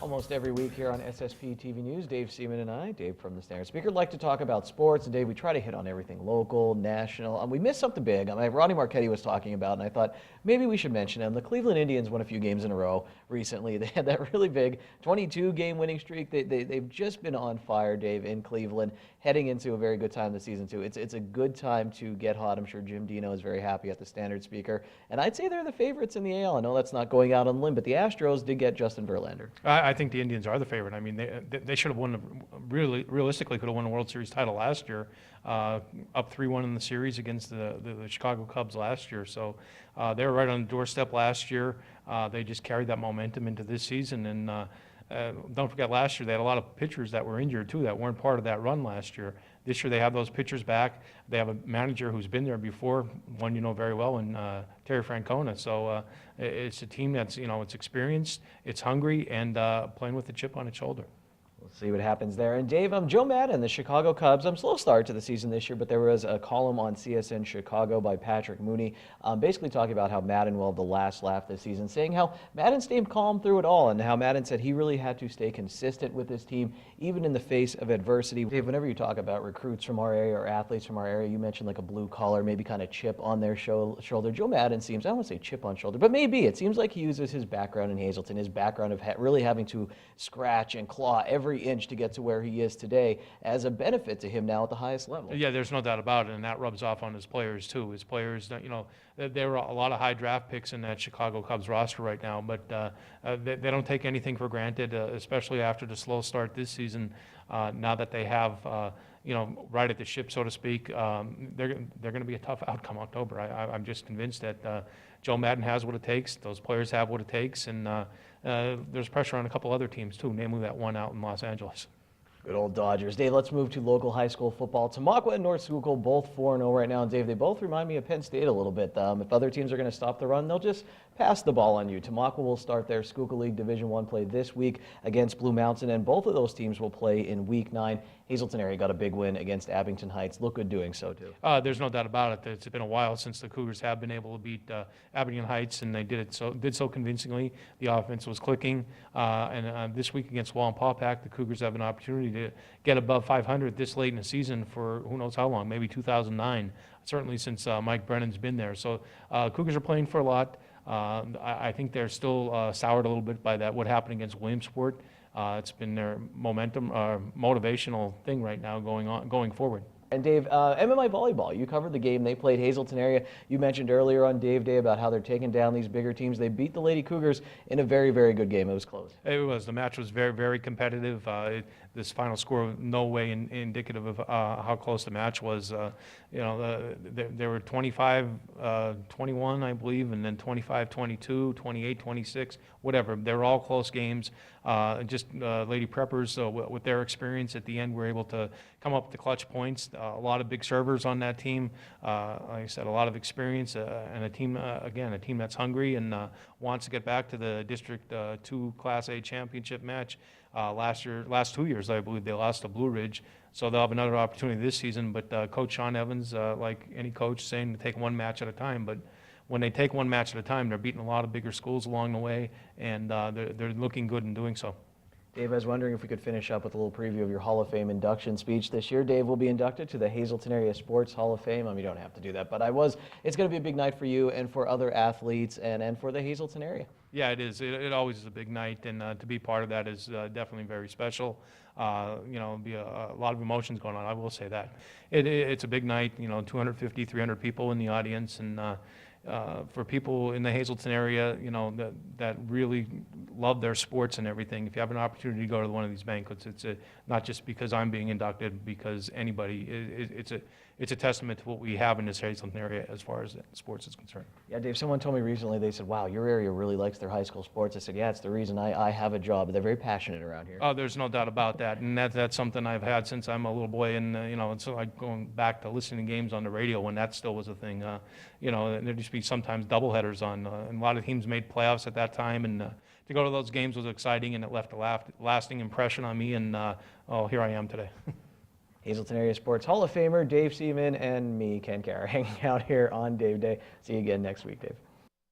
Almost every week here on SSPTV News, Dave Seaman and I, Dave from the Standard Speaker, like to talk about sports. And Dave, we try to hit on everything local, national. We missed something big. Ronnie Marchetti was talking about, and I thought maybe we should mention him. The Cleveland Indians won a few games in a row recently. They had that really big 22-game winning streak. They've just been on fire, Dave, in Cleveland, heading into a very good time this season, too. It's a good time to get hot. I'm sure Jim Dino is very happy at the Standard Speaker. And I'd say they're the favorites in the AL. I know that's not going out on a limb, but the Astros did get Justin Verlander. I think the Indians are the favorite. I mean, they should have won, realistically could have won a World Series title last year, up 3-1 in the series against the Chicago Cubs last year. So they were right on the doorstep last year. They just carried that momentum into this season. And don't forget, last year they had a lot of pitchers that were injured too, that weren't part of that run last year. This year they have those pitchers back. They have a manager who's been there before, one you know very well, and Terry Francona. So it's a team that's, it's experienced, it's hungry, and playing with a chip on its shoulder. We'll see what happens there. And Dave, Joe Maddon, the Chicago Cubs, slow start to the season this year, but there was a column on CSN Chicago by Patrick Mooney, basically talking about how Maddon will have the last laugh this season, saying how Maddon stayed calm through it all, and how Maddon said he really had to stay consistent with his team, even in the face of adversity. Dave, whenever you talk about recruits from our area or athletes from our area, you mentioned like a blue collar, maybe kind of chip on their shoulder. Joe Maddon seems, I don't want to say chip on shoulder, but maybe it seems like he uses his background in Hazleton, his background of really having to scratch and claw every inch to get to where he is today as a benefit to him now at the highest level. Yeah, there's no doubt about it, and that rubs off on his players too. His players, there are a lot of high draft picks in that Chicago Cubs roster right now, but they don't take anything for granted, especially after the slow start this season. Now that they have, right at the ship, so to speak, they're going to be a tough outcome October. I'm just convinced that Joe Maddon has what it takes. Those players have what it takes, and there's pressure on a couple other teams too, namely that one out in Los Angeles. Good old Dodgers. Dave, let's move to local high school football. Tamaqua and North Schuylkill both 4-0 right now. And Dave, they both remind me of Penn State a little bit. If other teams are going to stop the run, they'll just pass the ball on you. Tamaqua will start their Schuylkill League Division I play this week against Blue Mountain, and both of those teams will play in Week 9. Hazleton area got a big win against Abington Heights. Look good doing so, too. There's no doubt about it. It's been a while since the Cougars have been able to beat Abington Heights, and they did so convincingly. The offense was clicking. And this week against Wallenpaupack, the Cougars have an opportunity to get above 500 this late in the season for who knows how long, maybe 2009, certainly since Mike Brennan's been there. So Cougars are playing for a lot. I think they're still soured a little bit by what happened against Williamsport. It's been their motivational thing right now going forward. And Dave, MMI volleyball, you covered the game. They played Hazleton area. You mentioned earlier on Dave Day about how they're taking down these bigger teams. They beat the Lady Cougars in a very, very good game. It was close. It was. The match was very, very competitive. This final score, no way indicative of how close the match was. There were 25-21, I believe, and then 25-22, 28-26, whatever. They were all close games. Lady Preppers, with their experience at the end, were able to come up with the clutch points. A lot of big servers on that team. Like I said, a lot of experience, and a team that's hungry and wants to get back to the District 2 Class A championship match. Last 2 years, I believe they lost to Blue Ridge, so they'll have another opportunity this season. But Coach Sean Evans, like any coach, saying to take one match at a time. But when they take one match at a time, they're beating a lot of bigger schools along the way, and they're looking good in doing so. Dave, I was wondering if we could finish up with a little preview of your Hall of Fame induction speech this year. Dave will be inducted to the Hazleton Area Sports Hall of Fame. You don't have to do that, but it's going to be a big night for you and for other athletes and for the Hazleton area. Yeah, it is. It always is a big night, and to be part of that is definitely very special. Be a lot of emotions going on, I will say that. It's a big night, 250, 300 people in the audience, and for people in the Hazleton area, that really love their sports and everything. If you have an opportunity to go to one of these banquets, it's not just because I'm being inducted, because anybody. It's a testament to what we have in this Hazleton area as far as sports is concerned. Yeah, Dave, someone told me recently, they said, wow, your area really likes their high school sports. I said, yeah, it's the reason I have a job. They're very passionate around here. Oh, there's no doubt about that, and that's something I've had since I'm a little boy, and and so like going back to listening to games on the radio when that still was a thing. There'd just be sometimes doubleheaders on, and a lot of teams made playoffs at that time, and to go to those games was exciting, and it left a lasting impression on me, and here I am today. Hazleton Area Sports Hall of Famer Dave Seaman and me, Ken Carr, hanging out here on Dave Day. See you again next week, Dave.